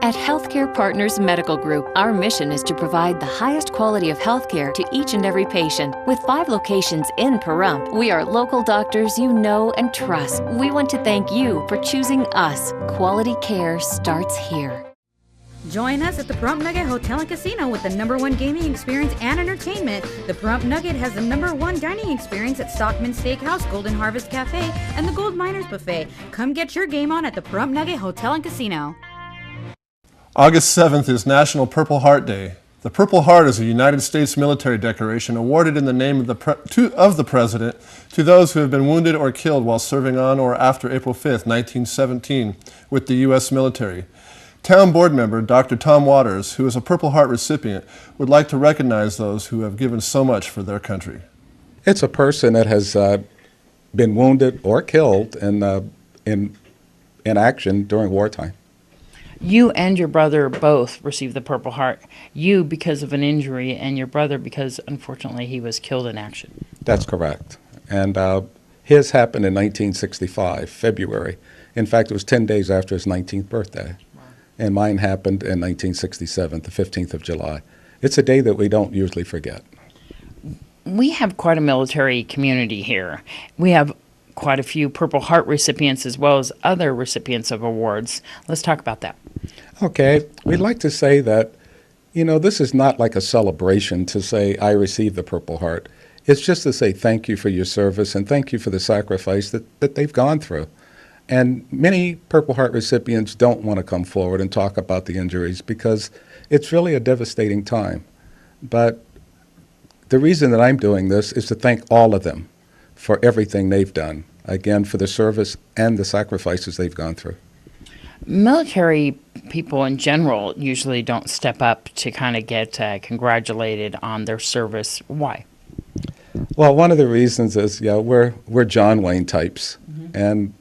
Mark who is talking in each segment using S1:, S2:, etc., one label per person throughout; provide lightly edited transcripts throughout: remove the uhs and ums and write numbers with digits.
S1: At Healthcare Partners Medical Group, our mission is to provide the highest quality of healthcare to each and every patient. With 5 locations in Pahrump, we are local doctors you know and trust. We want to thank you for choosing us. Quality care starts here.
S2: Join us at the Pahrump Nugget Hotel and Casino with the #1 gaming experience and entertainment. The Pahrump Nugget has the #1 dining experience at Stockman Steakhouse, Golden Harvest Cafe, and the Gold Miners Buffet. Come get your game on at the Pahrump Nugget Hotel and Casino.
S3: August 7th is National Purple Heart Day. The Purple Heart is a United States military decoration awarded in the name of the President to those who have been wounded or killed while serving on or after April 5th, 1917 with the U.S. military. Town Board member Dr. Tom Waters, who is a Purple Heart recipient, would like to recognize those who have given so much for their country.
S4: It's a person that has been wounded or killed in action during wartime.
S5: You and your brother both received the Purple Heart. You because of an injury, and your brother because, unfortunately, he was killed in action.
S4: That's correct. And his happened in 1965, February. In fact, it was 10 days after his 19th birthday. Wow. And mine happened in 1967, the 15th of July. It's a day that we don't usually forget.
S5: We have quite a military community here. We have quite a few Purple Heart recipients as well as other recipients of awards. Let's talk about that.
S4: Okay. We'd like to say that, this is not like a celebration to say, I received the Purple Heart. It's just to say thank you for your service and thank you for the sacrifice that they've gone through. And many Purple Heart recipients don't want to come forward and talk about the injuries because it's really a devastating time. But the reason that I'm doing this is to thank all of them for everything they've done, again, for the service and the sacrifices they've gone through.
S5: Military people in general usually don't step up to kind of get congratulated on their service. Why?
S4: Well, one of the reasons is, we're John Wayne types, and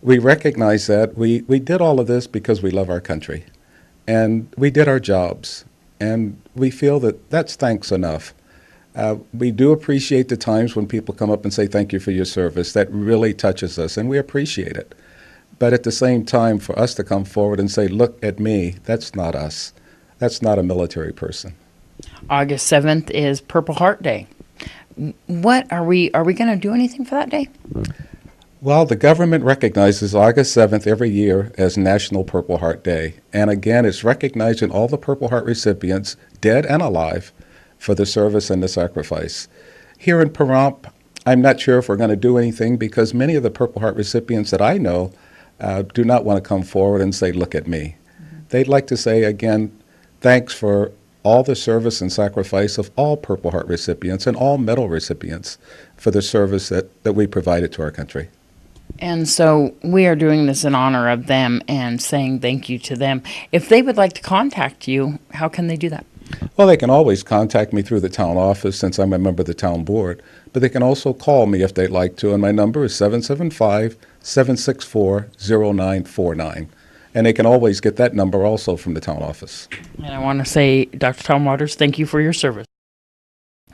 S4: we recognize that we did all of this because we love our country, and we did our jobs, and we feel that that's thanks enough. We do appreciate the times when people come up and say thank you for your service. That really touches us, and we appreciate it. But at the same time, for us to come forward and say, look at me, that's not us. That's not a military person.
S5: August 7th is Purple Heart Day. What are we going to do anything for that day?
S4: Well, the government recognizes August 7th every year as National Purple Heart Day. And again, it's recognizing all the Purple Heart recipients, dead and alive, for the service and the sacrifice. Here in Pahrump, I'm not sure if we're going to do anything because many of the Purple Heart recipients that I know do not want to come forward and say, look at me. They'd like to say, again, thanks for all the service and sacrifice of all Purple Heart recipients and all medal recipients for the service that we provided to our country.
S5: And so we are doing this in honor of them and saying thank you to them. If they would like to contact you, how can they do that?
S4: Well, they can always contact me through the town office since I'm a member of the town board, but they can also call me if they'd like to, and my number is 775-764-0949. And they can always get that number also from the town office.
S5: And I want to say, Dr. Tom Waters, thank you for your service.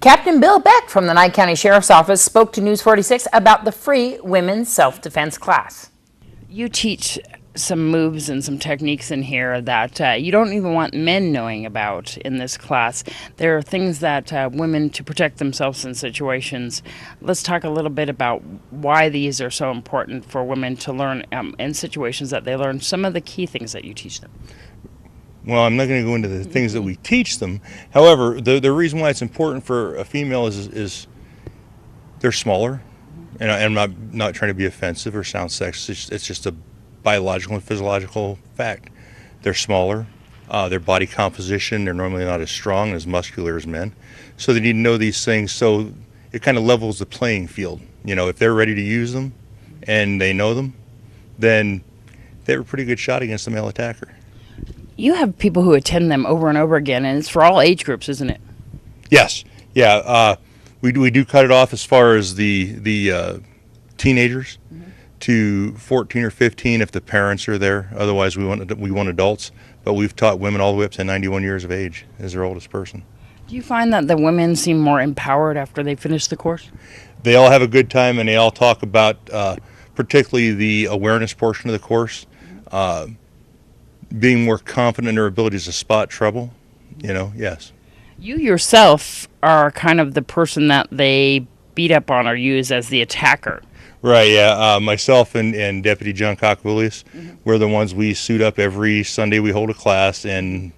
S6: Captain Bill Beck from the Nye County Sheriff's Office spoke to News 46 about the free women's self-defense class.
S5: You teach some moves and some techniques in here that you don't even want men knowing about in this class. There are things that women to protect themselves in situations. Let's talk a little bit about why these are so important for women to learn in situations that they learn, some of the key things that you teach them.
S7: Well, I'm not going to go into the things that we teach them. However, the reason why it's important for a female is they're smaller. And I'm not trying to be offensive or sound sexist. It's just a biological and physiological fact. They're smaller. Their body composition, they're normally not as strong and as muscular as men. So they need to know these things so it kind of levels the playing field. If they're ready to use them and they know them, then they have a pretty good shot against the male attacker.
S5: You have people who attend them over and over again, and it's for all age groups, isn't it?
S7: Yes. Yeah. We do cut it off as far as the teenagers to 14 or 15 if the parents are there. Otherwise, we want adults. But we've taught women all the way up to 91 years of age as their oldest person.
S5: Do you find that the women seem more empowered after they finish the course?
S7: They all have a good time, and they all talk about particularly the awareness portion of the course. being more confident in their abilities to spot trouble, yes.
S5: You yourself are kind of the person that they beat up on or use as the attacker.
S7: Right, yeah. Myself and Deputy John Cockvillius, we're the ones we suit up every Sunday. We hold a class, and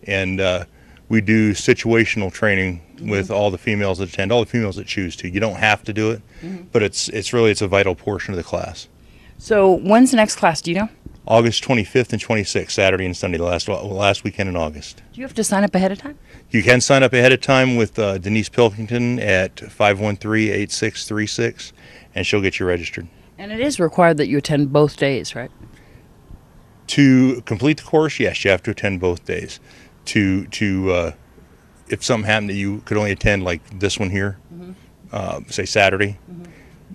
S7: we do situational training with all the females that attend, all the females that choose to. You don't have to do it, but it's a vital portion of the class.
S5: So when's the next class, do you know?
S7: August 25th and 26th, Saturday and Sunday, the last weekend in August.
S5: Do you have to sign up ahead of time?
S7: You can sign up ahead of time with Denise Pilkington at 513-8636, and she'll get you registered.
S5: And it is required that you attend both days, right?
S7: To complete the course, yes, you have to attend both days. If something happened that you could only attend, like this one here, say Saturday,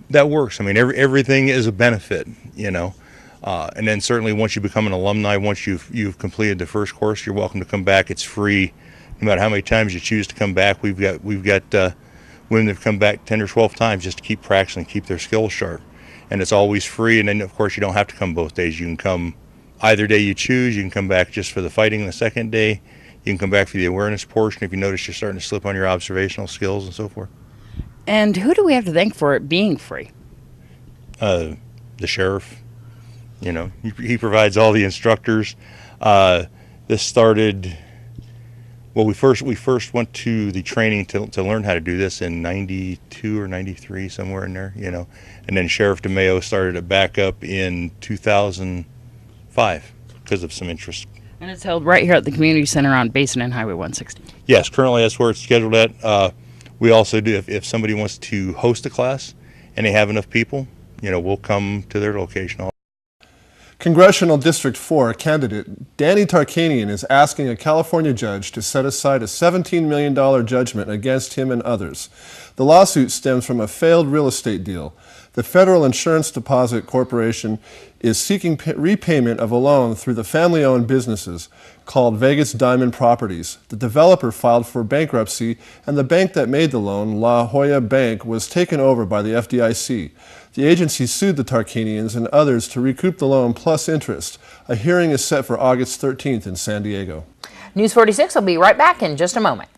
S7: that works. I mean, everything is a benefit, and then certainly once you become an alumni, once you've completed the first course, you're welcome to come back. It's free, no matter how many times you choose to come back. We've got women that have come back 10 or 12 times just to keep practicing, keep their skills sharp, and it's always free. And then of course you don't have to come both days. You can come either day you choose. You can come back just for the fighting the second day. You can come back for the awareness portion if you notice you're starting to slip on your observational skills and so forth.
S5: And who do we have to thank for it being free?
S7: The sheriff. He provides all the instructors. This started, well, we first went to the training to learn how to do this in 92 or 93, somewhere in there, and then Sheriff DeMayo started it back up in 2005 because of some interest.
S5: And it's held right here at the community center on Basin and Highway 160.
S7: Yes, currently that's where it's scheduled at. We also do, if somebody wants to host a class and they have enough people, we'll come to their location.
S3: Congressional District 4 candidate Danny Tarkanian is asking a California judge to set aside a $17 million judgment against him and others. The lawsuit stems from a failed real estate deal. The Federal Insurance Deposit Corporation is seeking repayment of a loan through the family-owned businesses called Vegas Diamond Properties. The developer filed for bankruptcy, and the bank that made the loan, La Jolla Bank, was taken over by the FDIC. The agency sued the Tarkanians and others to recoup the loan plus interest. A hearing is set for August 13th in San Diego.
S6: News 46 will be right back in just a moment.